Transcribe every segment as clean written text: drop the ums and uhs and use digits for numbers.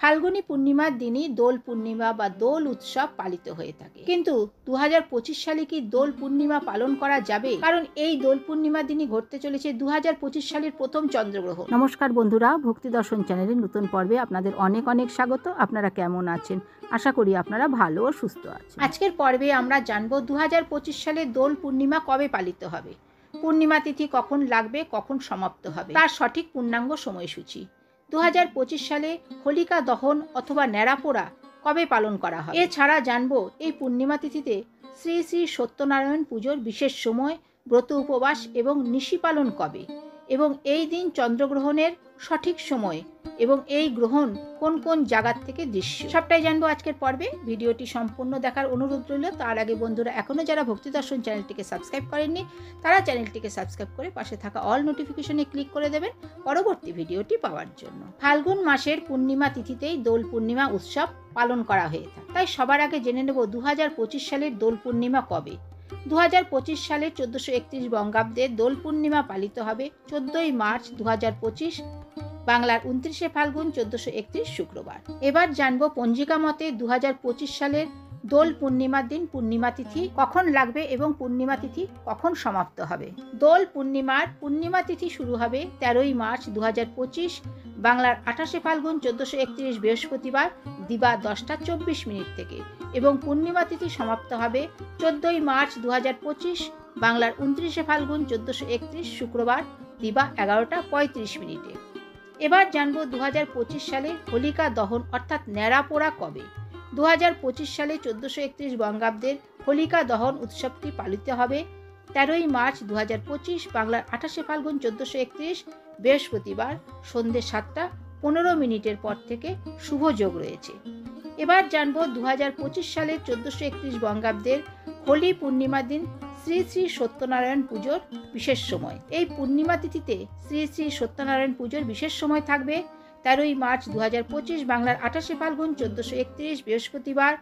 ফাল্গুনী পূর্ণিমার দিনই দোল পূর্ণিমা বা দোল উৎসব পালিত হয়ে থাকে। কিন্তু 2025 সালে কি দোল পূর্ণিমা পালন করা যাবে? কারণ এই দোল পূর্ণিমার দিনই ঘটতে চলেছে 2025 সালের প্রথম চন্দ্রগ্রহণ। নমস্কার বন্ধুরা, ভক্তি দর্শন চ্যানেলের নতুন পর্বে আপনাদের অনেক অনেক স্বাগত। আপনারা কেমন আছেন? আশা করি আপনারা ভালো ও সুস্থ আছেন। আজকের পর্বে আমরা জানবো 2025 সালে দোল পূর্ণিমা কবে পালিত হবে, পূর্ণিমা তিথি কখন লাগবে, কখন সমাপ্ত হবে, তার সঠিক পূর্ণাঙ্গ সময়সূচি। 2025 সালে হোলিকা দহন অথবা ন্যাড়াপোড়া কবে পালন করা হয়। এছাড়া জানবো এই পূর্ণিমা তিথিতে শ্রী শ্রী সত্যনারায়ণ পুজোর বিশেষ সময়, ব্রত উপবাস এবং নিশি পালন কবে, এবং এই দিন চন্দ্রগ্রহণের সঠিক সময় এবং এই গ্রহণ কোন কোন জায়গার থেকে দৃশ্য, সবটাই জানবো আজকের পর্বে। ভিডিওটি সম্পূর্ণ দেখার অনুরোধ রইল। তার আগে বন্ধুরা, এখনও যারা ভক্তি দর্শন চ্যানেলটিকে সাবস্ক্রাইব করেননি তারা চ্যানেলটিকে সাবস্ক্রাইব করে পাশে থাকা অল নোটিফিকেশনে ক্লিক করে দেবেন পরবর্তী ভিডিওটি পাওয়ার জন্য। ফাল্গুন মাসের পূর্ণিমা তিথিতেই দোল পূর্ণিমা উৎসব পালন করা হয়ে থাকে। তাই সবার আগে জেনে নেব 2025 সালের দোল পূর্ণিমা কবে। 2025 সালের 1431 বঙ্গাব্দের দোল পূর্ণিমা পালিত হবে 14ই মার্চ 2025, বাংলার 29শে ফাল্গুন 1431 শুক্রবার। এবার জানবো পঞ্জিকা মতে 2025 সালের দোল পূর্ণিমার দিন পূর্ণিমা তিথি কখন লাগবে এবং পূর্ণিমা তিথি কখন সমাপ্ত হবে। দোল পূর্ণিমার পূর্ণিমা তিথি শুরু হবে 13ই মার্চ 2025, বাংলার 28শে ফাল্গুন 1431 বৃহস্পতিবার দিবা 10টা 24 মিনিট থেকে, এবং পূর্ণিমা তিথি সমাপ্ত হবে 14ই মার্চ 2025, বাংলার 29শে ফাল্গুন 1431 শুক্রবার দিবা 11টা 35 মিনিটে। এবার জানবো 2025 সালে হোলিকা দহন অর্থাৎ ন্যাড়াপোড়া কবে। 2025 সালে 1431 বঙ্গাব্দের হোলিকা দহন উৎসবটি পালিত হবে 13ই মার্চ 2025, বাংলার 28শে ফাল্গুন 1431 বৃহস্পতিবার সন্ধ্যে 7টা 15 মিনিটের পর থেকে শুভ যোগ রয়েছে। এবার জানবো 2025 সালের 1431 বঙ্গাব্দের হোলি পূর্ণিমার দিন শ্রী শ্রী সত্যনারায়ণ পুজোর বিশেষ সময়। এই পূর্ণিমা তিথিতে শ্রী শ্রী সত্যনারায়ণ পুজোর বিশেষ সময় থাকবে 13ই মার্চ 2025, বাংলার 28শে ফাল্গুন 1431 বৃহস্পতিবার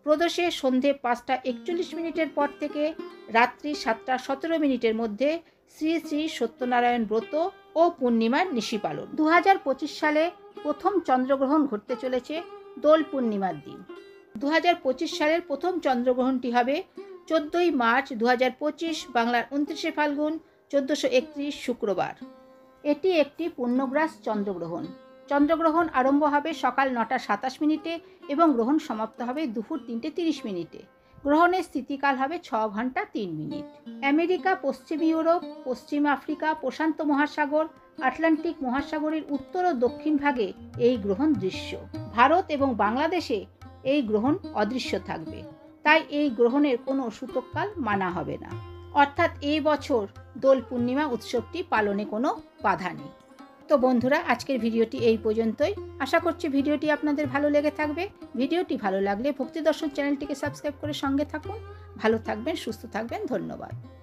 প্রদোষে সন্ধে 5টা 41 মিনিটের পর থেকে রাত্রি 7টা 17 মিনিটের মধ্যে শ্রী শ্রী সত্যনারায়ণ ব্রত ও পূর্ণিমার নিশি পালন। 2025 সালে প্রথম চন্দ্রগ্রহণ ঘটতে চলেছে দোল পূর্ণিমার দিন। 2025 সালের প্রথম চন্দ্রগ্রহণটি হবে 14ই মার্চ 2025, বাংলার 29শে ফাল্গুন 1431 শুক্রবার। এটি একটি পূর্ণগ্রাস চন্দ্রগ্রহণ। চন্দ্রগ্রহণ আরম্ভ হবে সকাল 9টা 27 মিনিটে এবং গ্রহণ সমাপ্ত হবে দুপুর 3টে 30 মিনিটে। গ্রহণের স্থিতিকাল হবে 6 ঘন্টা 3 মিনিট। আমেরিকা, পশ্চিম ইউরোপ, পশ্চিম আফ্রিকা, প্রশান্ত মহাসাগর, আটলান্টিক মহাসাগরের উত্তর ও দক্ষিণ ভাগে এই গ্রহণ দৃশ্য। ভারত এবং বাংলাদেশে এই গ্রহণ অদৃশ্য থাকবে, তাই এই গ্রহণের কোনো সূতককাল মানা হবে না। অর্থাৎ এই বছর দোল পূর্ণিমা উৎসবটি পালনে কোনো বাধা নেই। তো বন্ধুরা, আজকের ভিডিওটি এই পর্যন্তই। আশা করছি ভিডিওটি আপনাদের ভালো লেগে থাকবে। ভিডিওটি ভালো লাগলে ভক্তি দর্শন চ্যানেলটিকে সাবস্ক্রাইব করে সঙ্গে থাকুন। ভালো থাকবেন, সুস্থ থাকবেন। ধন্যবাদ।